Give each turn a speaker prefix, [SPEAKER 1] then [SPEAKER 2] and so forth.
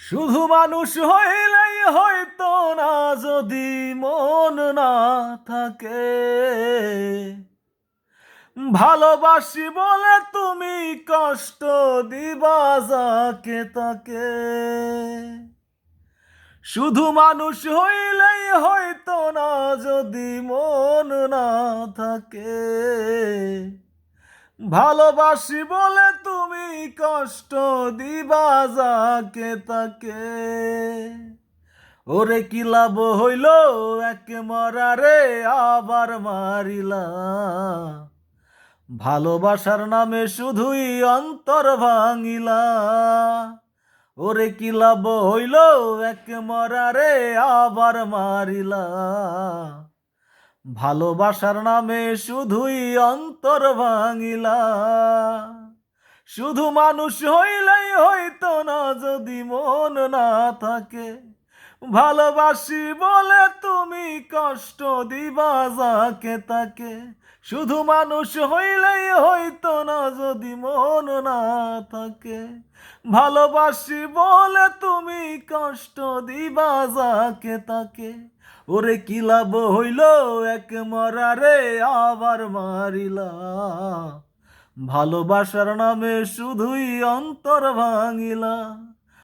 [SPEAKER 1] শুধু মানুষ হইলেই হয়তো না, যদি মন না থাকে। ভালোবাসি বলে তুমি কষ্ট দিবা যাকে তাকে। শুধু মানুষ হইলেই হয়তো না, যদি মন না থাকে। ভালোবাসি বলে তুমি কষ্ট দিবা যাকে তাকে। ওরে কি লাভ হইল এক মরারে আবার মারিলা। ভালোবাসার নামে শুধুই অন্তর ভাঙিলা। ওরে কি লাভ হইল এক মরারে আবার মারিলা। ভালোবাসার নামে শুধুই অন্তর ভাঙিলা। শুধু মানুষ হইলেই হইতো না, যদি মন না থাকে। ভালোবাসি বলে তুমি কষ্ট দিবা যাকে তাকে। শুধু মানুষ হইলেই হইতো না, যদি মন না থাকে। ভালোবাসি বলে তুমি কষ্ট দিবা যাকে তাকে। ওরে কি লাভ হইল এক মরারে আবার মারিলা। ভালোবাসার নামে শুধুই অন্তর ভাঙিলা।